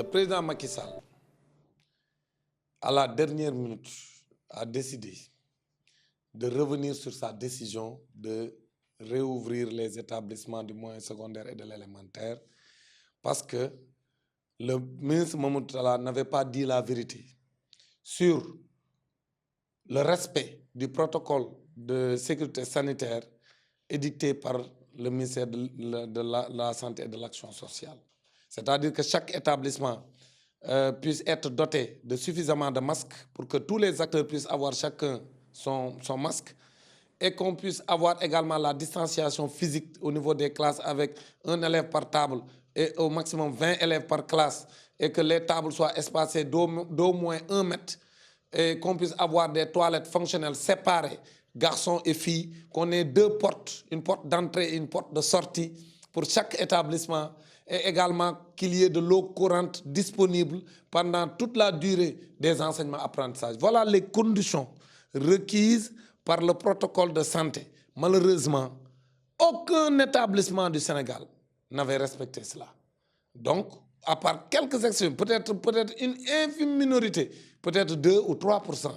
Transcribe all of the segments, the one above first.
président Macky Sall, à la dernière minute, a décidé de revenir sur sa décision de réouvrir les établissements du moyen secondaire et de l'élémentaire parce que le ministre Mamadou Talla n'avait pas dit la vérité sur le respect du protocole de sécurité sanitaire édicté par le ministère de la Santé et de l'Action sociale. C'est-à-dire que chaque établissement puisse être doté de suffisamment de masques pour que tous les acteurs puissent avoir chacun son masque et qu'on puisse avoir également la distanciation physique au niveau des classes avec un élève par table et au maximum 20 élèves par classe et que les tables soient espacées d'au moins 1 mètre et qu'on puisse avoir des toilettes fonctionnelles séparées, garçons et filles, qu'on ait 2 portes, une porte d'entrée et une porte de sortie pour chaque établissement et également qu'il y ait de l'eau courante disponible pendant toute la durée des enseignements apprentissages. Voilà les conditions requises par le protocole de santé. Malheureusement, aucun établissement du Sénégal n'avait respecté cela. Donc, à part quelques exceptions, peut-être une infime minorité, peut-être 2 ou 3%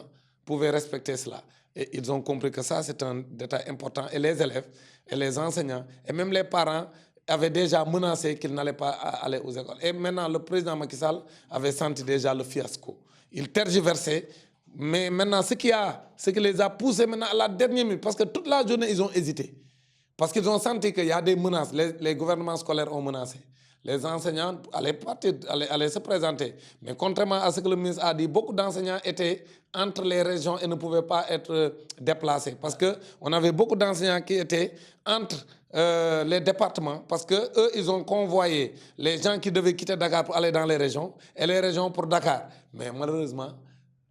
pouvaient respecter cela. Et ils ont compris que ça, c'est un détail important. Et les élèves, et les enseignants, et même les parents avaient déjà menacé qu'ils n'allaient pas aller aux écoles. Et maintenant, le président Macky Sall avait senti déjà le fiasco. Il tergiversait, mais maintenant, ce qui les a poussés maintenant à la dernière minute, parce que toute la journée, ils ont hésité. Parce qu'ils ont senti qu'il y a des menaces. Les gouvernements scolaires ont menacé. Les enseignants allaient se présenter. Mais contrairement à ce que le ministre a dit, beaucoup d'enseignants étaient entre les régions et ne pouvaient pas être déplacés. Parce qu'on avait beaucoup d'enseignants qui étaient entre les départements. Parce qu'eux, ils ont convoyé les gens qui devaient quitter Dakar pour aller dans les régions et les régions pour Dakar. Mais malheureusement,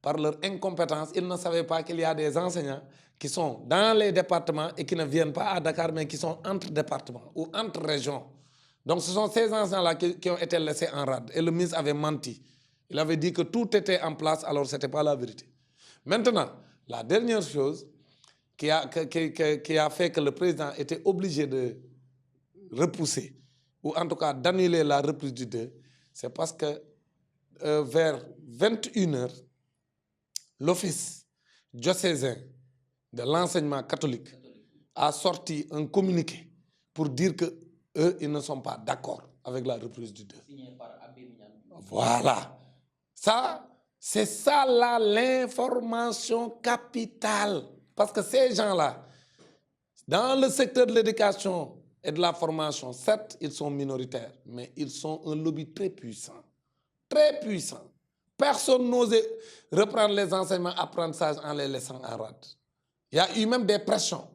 par leur incompétence, ils ne savaient pas qu'il y a des enseignants qui sont dans les départements et qui ne viennent pas à Dakar, mais qui sont entre départements ou entre régions. Donc ce sont ces enseignants-là qui ont été laissés en rade. Et le ministre avait menti. Il avait dit que tout était en place, alors ce n'était pas la vérité. Maintenant, la dernière chose qui a fait que le président était obligé de repousser, ou en tout cas d'annuler la reprise du 2, c'est parce que vers 21h, l'office diocésain de l'enseignement catholique a sorti un communiqué pour dire que eux, ils ne sont pas d'accord avec la reprise du 2. Signé par Abbé Mignane. Voilà. Ça, c'est ça là l'information capitale. Parce que ces gens-là, dans le secteur de l'éducation et de la formation, certes, ils sont minoritaires, mais ils sont un lobby très puissant. Très puissant. Personne n'osait reprendre les enseignements apprentissages en les laissant en rade. Il y a eu même des pressions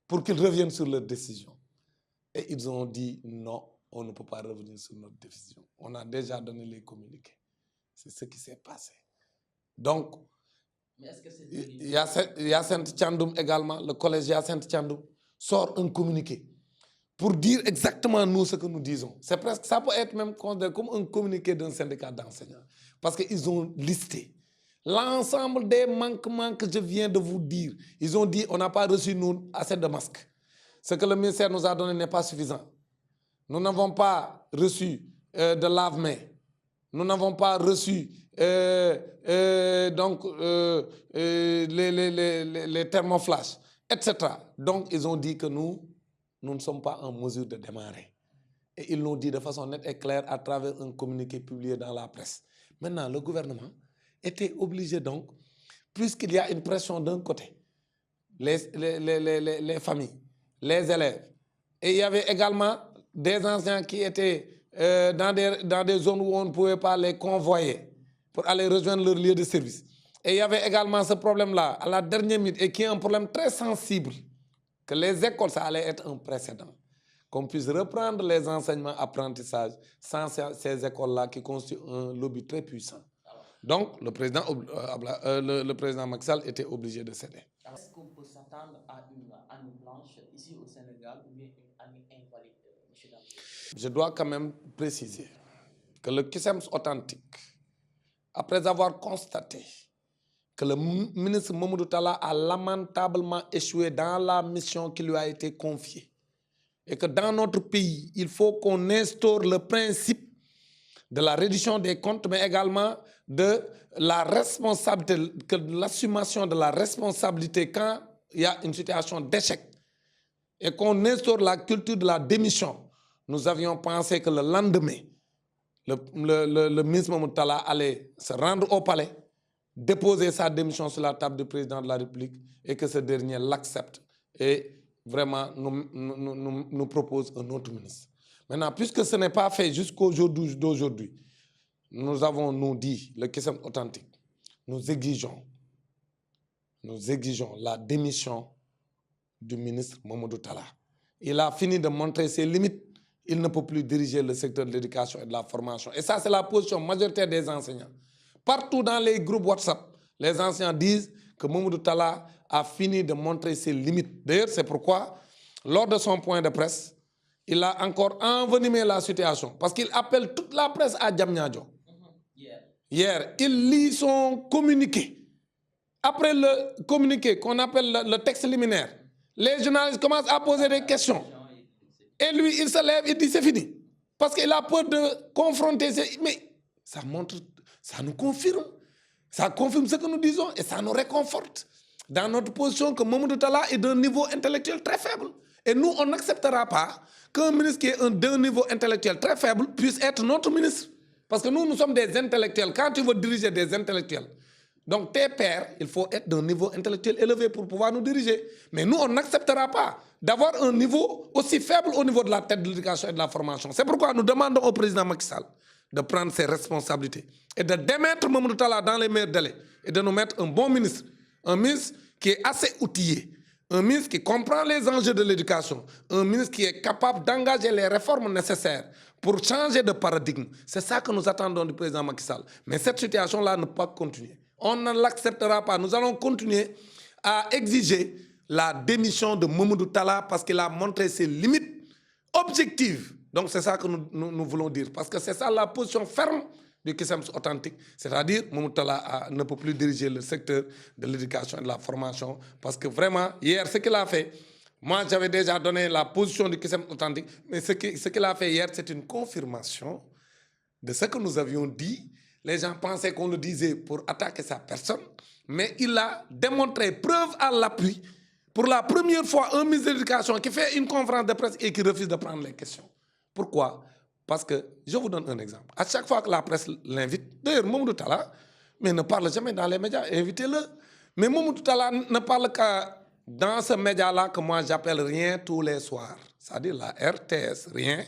pour qu'ils reviennent sur leurs décisions. Et ils ont dit non, on ne peut pas revenir sur notre décision. On a déjà donné les communiqués. C'est ce qui s'est passé. Donc, il y a Saint-Tchandoum également, le collège Yacinthe Tchandoum sort un communiqué pour dire exactement nous ce que nous disons. C'est presque, ça peut être même considéré comme un communiqué d'un syndicat d'enseignants. Parce qu'ils ont listé l'ensemble des manquements que je viens de vous dire. Ils ont dit on n'a pas reçu nous assez de masques. Ce que le ministère nous a donné n'est pas suffisant. Nous n'avons pas reçu de lave-mains. Nous n'avons pas reçu les thermoflash, etc. Donc, ils ont dit que nous ne sommes pas en mesure de démarrer. Et ils l'ont dit de façon nette et claire à travers un communiqué publié dans la presse. Maintenant, le gouvernement était obligé donc, puisqu'il y a une pression d'un côté, les familles, les élèves. Et il y avait également des enseignants qui étaient dans des zones où on ne pouvait pas les convoyer pour aller rejoindre leur lieu de service. Et il y avait également ce problème-là à la dernière minute et qui est un problème très sensible, que les écoles, ça allait être un précédent. Qu'on puisse reprendre les enseignements apprentissages sans ces écoles-là qui constituent un lobby très puissant. Donc, le président Macky Sall était obligé de céder. Est-ce qu'on peut s'attendre à une année blanche ici au Sénégal ou bien une année invalide, M. Dam? Je dois quand même préciser que le CUSEMS authentique, après avoir constaté que le ministre Mamadou Talla a lamentablement échoué dans la mission qui lui a été confiée, et que dans notre pays, il faut qu'on instaure le principe de la réduction des comptes, mais également de la responsabilité, que l'assumation de la responsabilité quand il y a une situation d'échec et qu'on instaure la culture de la démission. Nous avions pensé que le lendemain, le ministre Mamadou Talla allait se rendre au palais, déposer sa démission sur la table du président de la République et que ce dernier l'accepte et vraiment nous propose un autre ministre. Maintenant, puisque ce n'est pas fait jusqu'au jour d'aujourd'hui, nous avons, nous dit, le Kisum authentique, nous exigeons la démission du ministre Mamadou Talla. Il a fini de montrer ses limites. Il ne peut plus diriger le secteur de l'éducation et de la formation. Et ça, c'est la position majoritaire des enseignants. Partout dans les groupes WhatsApp, les enseignants disent que Mamadou Talla a fini de montrer ses limites. D'ailleurs, c'est pourquoi, lors de son point de presse, il a encore envenimé la situation. Parce qu'il appelle toute la presse à Diamniadio. Hier, il lit son communiqué. Après le communiqué qu'on appelle le texte liminaire, les journalistes commencent à poser des questions. Et lui, il se lève, il dit c'est fini. Parce qu'il a peur de confronter. Mais ça montre, ça nous confirme. Ça confirme ce que nous disons et ça nous réconforte dans notre position que Mamadou Talla est d'un niveau intellectuel très faible. Et nous, on n'acceptera pas qu'un ministre qui est d'un niveau intellectuel très faible puisse être notre ministre. Parce que nous sommes des intellectuels. Quand tu veux diriger des intellectuels, donc tes pairs, il faut être d'un niveau intellectuel élevé pour pouvoir nous diriger. Mais nous, on n'acceptera pas d'avoir un niveau aussi faible au niveau de la tête de l'éducation et de la formation. C'est pourquoi nous demandons au président Macky Sall de prendre ses responsabilités et de démettre Mamadou Talla dans les meilleurs délais et de nous mettre un bon ministre qui est assez outillé, un ministre qui comprend les enjeux de l'éducation, un ministre qui est capable d'engager les réformes nécessaires pour changer de paradigme. C'est ça que nous attendons du président Macky Sall. Mais cette situation-là ne peut pas continuer. On ne l'acceptera pas. Nous allons continuer à exiger la démission de Mamadou Talla parce qu'il a montré ses limites objectives. Donc c'est ça que nous voulons dire. Parce que c'est ça la position ferme du Kisum authentique. C'est-à-dire que Mamadou Talla ne peut plus diriger le secteur de l'éducation et de la formation. Parce que vraiment, hier, ce qu'il a fait, moi j'avais déjà donné la position du Kisum authentique, mais ce qu'il a fait hier, c'est une confirmation de ce que nous avions dit. Les gens pensaient qu'on le disait pour attaquer sa personne, mais il a démontré, preuve à l'appui, pour la première fois, un ministre de l'Éducation qui fait une conférence de presse et qui refuse de prendre les questions. Pourquoi? Parce que, je vous donne un exemple. À chaque fois que la presse l'invite, d'ailleurs, Mamadou Talla, mais ne parle jamais dans les médias, invitez-le. Mais Mamadou Talla ne parle qu'à dans ce média-là que moi j'appelle rien tous les soirs. C'est-à-dire la RTS, rien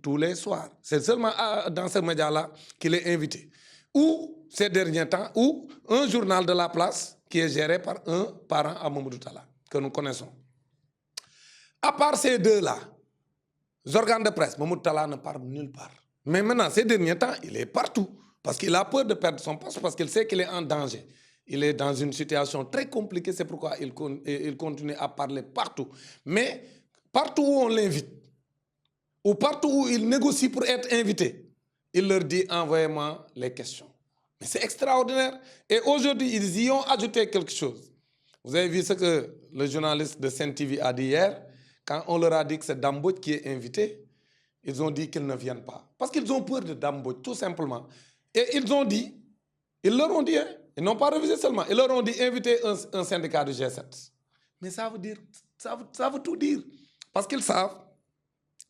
tous les soirs. C'est seulement dans ce média-là qu'il est invité. Ou, ces derniers temps, ou un journal de la place qui est géré par un parent à Mamadou Talla, que nous connaissons. À part ces deux-là, les organes de presse, Mamadou Talla ne parle nulle part. Mais maintenant, ces derniers temps, il est partout. Parce qu'il a peur de perdre son poste, parce qu'il sait qu'il est en danger. Il est dans une situation très compliquée, c'est pourquoi il continue à parler partout. Mais partout où on l'invite, ou partout où il négocie pour être invité, il leur dit envoyez-moi les questions. Mais c'est extraordinaire. Et aujourd'hui, ils y ont ajouté quelque chose. Vous avez vu ce que le journaliste de CNTV a dit hier, quand on leur a dit que c'est Dambodj qui est invité, ils ont dit qu'ils ne viennent pas. Parce qu'ils ont peur de Dambodj, tout simplement. Et ils ont dit, ils leur ont dit, hein, ils n'ont pas refusé seulement, ils leur ont dit inviter un syndicat de G7. Mais ça veut dire, ça veut tout dire. Parce qu'ils savent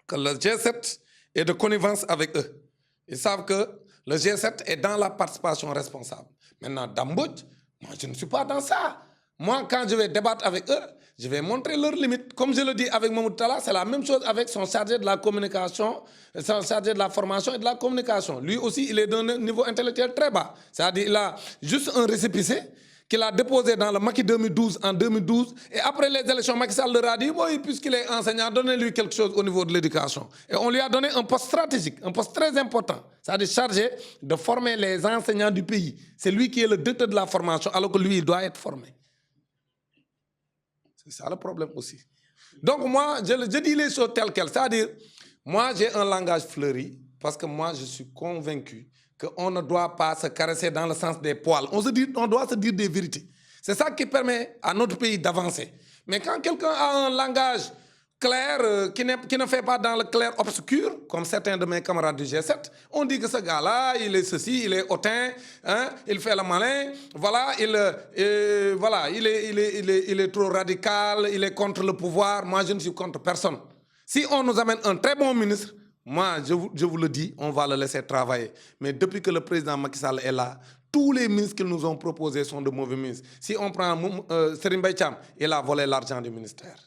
que le G7 est de connivence avec eux. Ils savent que le G7 est dans la participation responsable. Maintenant, Dambodj, moi je ne suis pas dans ça. Moi, quand je vais débattre avec eux, je vais montrer leurs limites. Comme je le dis avec Mamadou Talla, c'est la même chose avec son chargé de la communication, son chargé de la formation et de la communication. Lui aussi, il est d'un niveau intellectuel très bas. C'est-à-dire qu'il a juste un récépissé qu'il a déposé dans le Macky 2012 en 2012. Et après les élections, Macky Sall leur a dit, bon, puisqu'il est enseignant, donnez-lui quelque chose au niveau de l'éducation. Et on lui a donné un poste stratégique, un poste très important. C'est-à-dire chargé de former les enseignants du pays. C'est lui qui est le directeur de la formation, alors que lui, il doit être formé. C'est ça le problème aussi. Donc moi, je dis les choses telles quelles. C'est-à-dire, moi, j'ai un langage fleuri parce que moi, je suis convaincu qu'on ne doit pas se caresser dans le sens des poils. On doit se dire des vérités. C'est ça qui permet à notre pays d'avancer. Mais quand quelqu'un a un langage clair, qui ne fait pas dans le clair obscur, comme certains de mes camarades du G7. On dit que ce gars-là, il est ceci, il est hautain, hein, il fait le malin, voilà, il est trop radical, il est contre le pouvoir. Moi, je ne suis contre personne. Si on nous amène un très bon ministre, moi, je vous le dis, on va le laisser travailler. Mais depuis que le président Macky Sall est là, tous les ministres qu'ils nous ont proposés sont de mauvais ministres. Si on prend Serigne Mbaye Thiam, il a volé l'argent du ministère.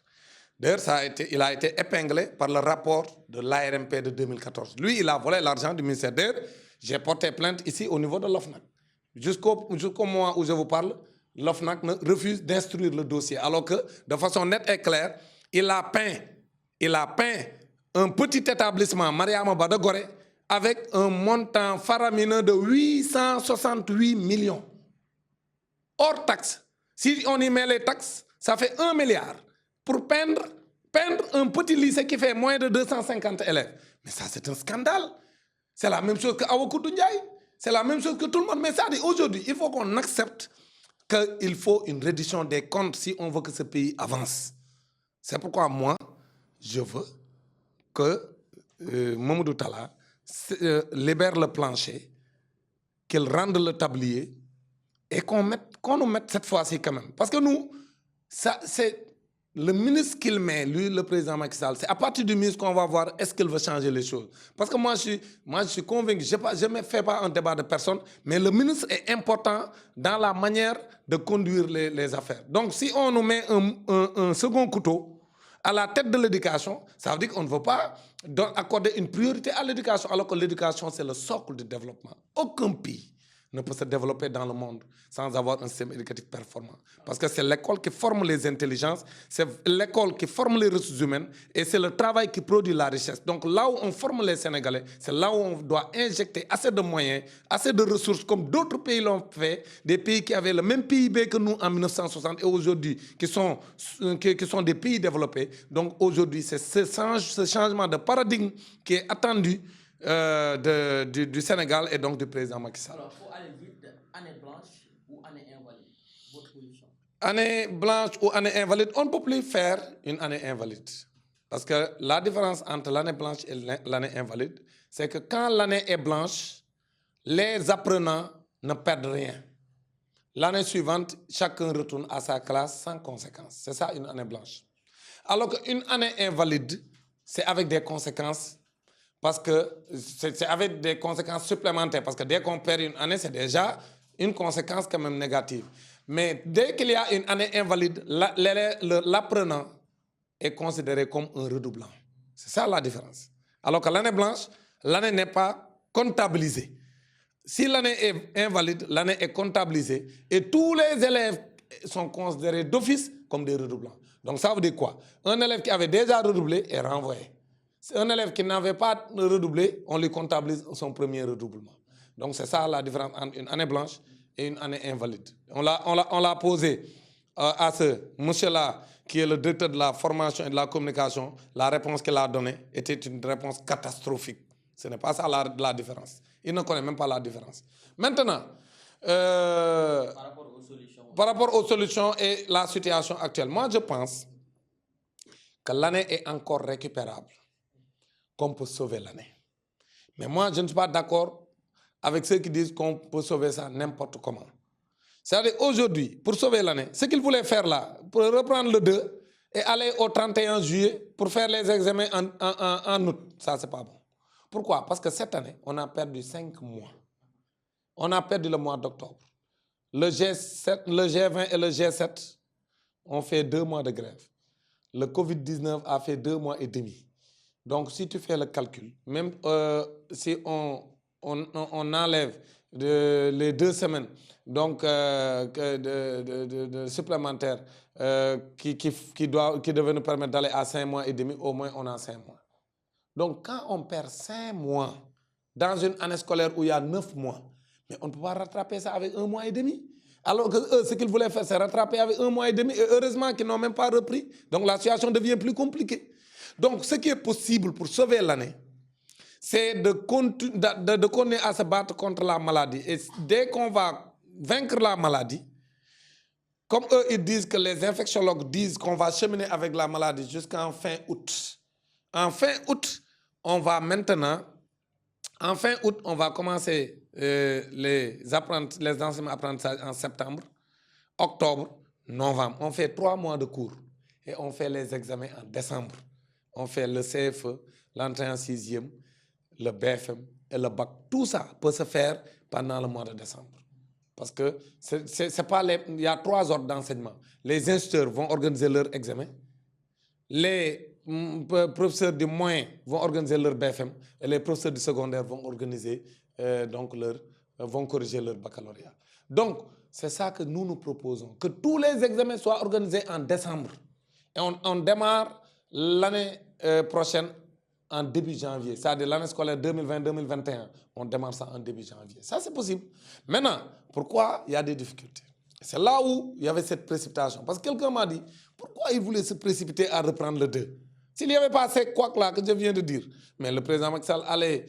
D'ailleurs, il a été épinglé par le rapport de l'ARMP de 2014. Lui, il a volé l'argent du ministère. D'ailleurs, j'ai porté plainte ici au niveau de l'OFNAC. Jusqu'au moment où je vous parle, l'OFNAC refuse d'instruire le dossier. Alors que, de façon nette et claire, il a peint un petit établissement, Mariama Ba de Gorée, avec un montant faramineux de 868 millions. Hors taxe. Si on y met les taxes, ça fait 1 milliard. Pour peindre un petit lycée qui fait moins de 250 élèves. Mais ça, c'est un scandale. C'est la même chose qu'Awakoudou Ndiaye. C'est la même chose que tout le monde. Mais ça dit, aujourd'hui, il faut qu'on accepte qu'il faut une réduction des comptes si on veut que ce pays avance. C'est pourquoi moi, je veux que Mamadou Talla libère le plancher, qu'il rende le tablier et qu'on nous mette cette fois-ci quand même. Parce que nous, c'est le ministre qu'il met, lui, le président Macky Sall, c'est à partir du ministre qu'on va voir est-ce qu'il veut changer les choses. Parce que moi, je suis convaincu, je ne fais pas un débat de personne, mais le ministre est important dans la manière de conduire les affaires. Donc, si on nous met un second couteau à la tête de l'éducation, ça veut dire qu'on ne veut pas accorder une priorité à l'éducation, alors que l'éducation, c'est le socle du développement. Aucun pays ne peut se développer dans le monde sans avoir un système éducatif performant. Parce que c'est l'école qui forme les intelligences, c'est l'école qui forme les ressources humaines et c'est le travail qui produit la richesse. Donc là où on forme les Sénégalais, c'est là où on doit injecter assez de moyens, assez de ressources comme d'autres pays l'ont fait, des pays qui avaient le même PIB que nous en 1960 et aujourd'hui qui sont des pays développés. Donc aujourd'hui, c'est ce changement de paradigme qui est attendu du Sénégal et donc du président Macky Sall. Alors, pour aller vite, année blanche ou année invalide, votre position? Année blanche ou année invalide, on ne peut plus faire une année invalide. Parce que la différence entre l'année blanche et l'année invalide, c'est que quand l'année est blanche, les apprenants ne perdent rien. L'année suivante, chacun retourne à sa classe sans conséquence. C'est ça une année blanche. Alors qu'une année invalide, c'est avec des conséquences. Parce que c'est avec des conséquences supplémentaires. Parce que dès qu'on perd une année, c'est déjà une conséquence quand même négative. Mais dès qu'il y a une année invalide, l'apprenant est considéré comme un redoublant. C'est ça la différence. Alors que l'année blanche, l'année n'est pas comptabilisée. Si l'année est invalide, l'année est comptabilisée et tous les élèves sont considérés d'office comme des redoublants. Donc ça veut dire quoi? Un élève qui avait déjà redoublé est renvoyé. Un élève qui n'avait pas redoublé, on lui comptabilise son premier redoublement. Donc c'est ça la différence entre une année blanche et une année invalide. On l'a posé à ce monsieur-là, qui est le directeur de la formation et de la communication. La réponse qu'il a donnée était une réponse catastrophique. Ce n'est pas ça la différence. Il ne connaît même pas la différence. Maintenant, par rapport aux solutions et la situation actuelle, moi je pense que l'année est encore récupérable, qu'on peut sauver l'année. Mais moi, je ne suis pas d'accord avec ceux qui disent qu'on peut sauver ça n'importe comment. C'est-à-dire aujourd'hui, pour sauver l'année, ce qu'ils voulaient faire là, pour reprendre le 2 et aller au 31 juillet pour faire les examens en août, ça c'est pas bon. Pourquoi? Parce que cette année, on a perdu 5 mois. On a perdu le mois d'octobre. Le G20 et le G7 ont fait 2 mois de grève. Le Covid-19 a fait 2 mois et demi. Donc, si tu fais le calcul, même si on enlève les 2 semaines donc, supplémentaires qui devaient nous permettre d'aller à 5 mois et demi, au moins on a 5 mois. Donc, quand on perd 5 mois dans une année scolaire où il y a 9 mois, mais on ne peut pas rattraper ça avec 1 mois et demi. Alors que eux, ce qu'ils voulaient faire, c'est rattraper avec 1 mois et demi. Et heureusement qu'ils n'ont même pas repris. Donc, la situation devient plus compliquée. Donc, ce qui est possible pour sauver l'année, c'est de continuer à se battre contre la maladie. Et dès qu'on va vaincre la maladie, comme eux, ils disent que les infectiologues disent qu'on va cheminer avec la maladie jusqu'en fin août. En fin août, on va maintenant, en fin août, on va commencer les enseignements apprentissages en septembre, octobre, novembre. On fait 3 mois de cours et on fait les examens en décembre. On fait le CFE, l'entrée en sixième, le BFM et le bac. Tout ça peut se faire pendant le mois de décembre. Parce que c'est pas il y a 3 ordres d'enseignement. Les instituteurs vont organiser leur examen. Les professeurs du moyen vont organiser leur BFM. Et les professeurs du secondaire vont organiser, vont corriger leur baccalauréat. Donc, c'est ça que nous proposons. Que tous les examens soient organisés en décembre. Et on démarre l'année prochaine en début janvier. C'est-à-dire l'année scolaire 2020-2021. On démarre ça en début janvier. Ça, c'est possible. Maintenant, pourquoi il y a des difficultés? C'est là où il y avait cette précipitation. Parce que quelqu'un m'a dit, pourquoi il voulait se précipiter à reprendre le 2? S'il n'y avait pas ces couacs-là que je viens de dire, mais le président Macky Sall allait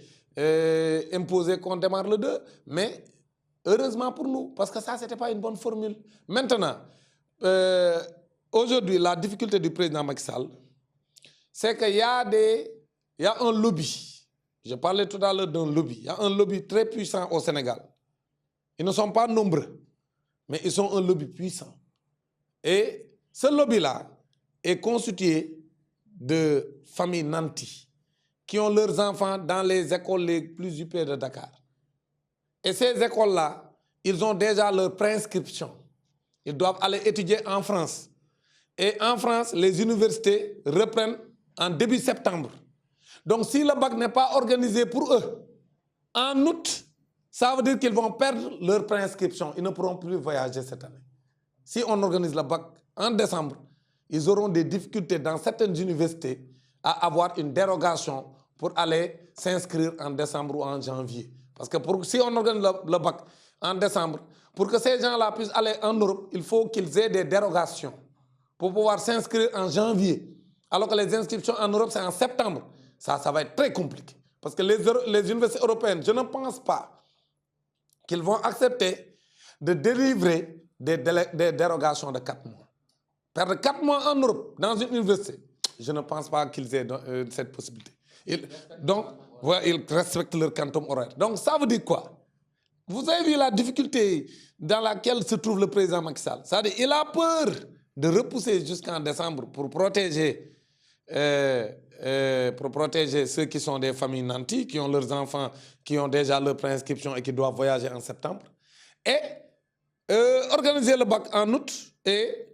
imposer qu'on démarre le 2. Mais heureusement pour nous, parce que ça, ce n'était pas une bonne formule. Maintenant, aujourd'hui, la difficulté du président Macky Sall, c'est qu'il y a un lobby. Je parlais tout à l'heure d'un lobby. Il y a un lobby très puissant au Sénégal. Ils ne sont pas nombreux, mais ils sont un lobby puissant. Et ce lobby-là est constitué de familles nantis qui ont leurs enfants dans les écoles les plus huppées de Dakar. Et ces écoles-là, ils ont déjà leur préinscription. Ils doivent aller étudier en France. Et en France, les universités reprennent en début septembre. Donc, si le bac n'est pas organisé pour eux, en août, ça veut dire qu'ils vont perdre leur préinscription. Ils ne pourront plus voyager cette année. Si on organise le bac en décembre, ils auront des difficultés dans certaines universités à avoir une dérogation pour aller s'inscrire en décembre ou en janvier. Parce que si on organise le bac en décembre, pour que ces gens-là puissent aller en Europe, il faut qu'ils aient des dérogations pour pouvoir s'inscrire en janvier. Alors que les inscriptions en Europe, c'est en septembre. Ça va être très compliqué. Parce que les universités européennes, je ne pense pas qu'ils vont accepter de délivrer des dérogations de 4 mois. Perdre 4 mois en Europe, dans une université, je ne pense pas qu'ils aient cette possibilité. Donc, ils respectent leur quantum horaire. Donc, ça veut dire quoi? Vous avez vu la difficulté dans laquelle se trouve le président Macky Sall. C'est-à-dire qu'il a peur de repousser jusqu'en décembre pour protéger ceux qui sont des familles nantis, qui ont leurs enfants, qui ont déjà leur préinscription et qui doivent voyager en septembre. Et organiser le bac en août et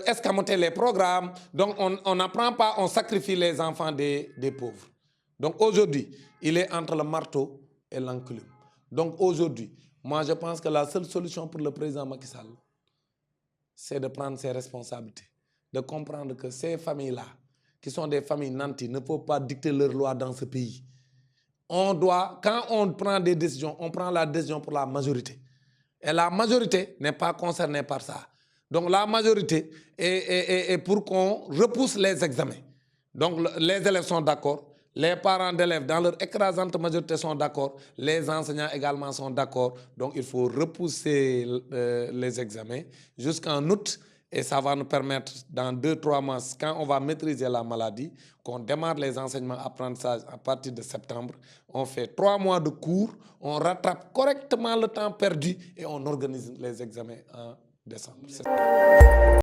escamoter les programmes. Donc, on n'apprend pas, on sacrifie les enfants des pauvres. Donc, aujourd'hui, il est entre le marteau et l'enclume. Donc, aujourd'hui, moi, je pense que la seule solution pour le président Macky Sall, c'est de prendre ses responsabilités, de comprendre que ces familles-là, qui sont des familles nantis, ne peuvent pas dicter leurs lois dans ce pays. Quand on prend des décisions, on prend la décision pour la majorité. Et la majorité n'est pas concernée par ça. Donc la majorité est pour qu'on repousse les examens. Donc les élèves sont d'accord, les parents d'élèves dans leur écrasante majorité sont d'accord, les enseignants également sont d'accord. Donc il faut repousser les examens jusqu'en août. Et ça va nous permettre, dans 2-3 mois, quand on va maîtriser la maladie, qu'on démarre les enseignements apprentissages à partir de septembre. On fait 3 mois de cours, on rattrape correctement le temps perdu et on organise les examens en décembre.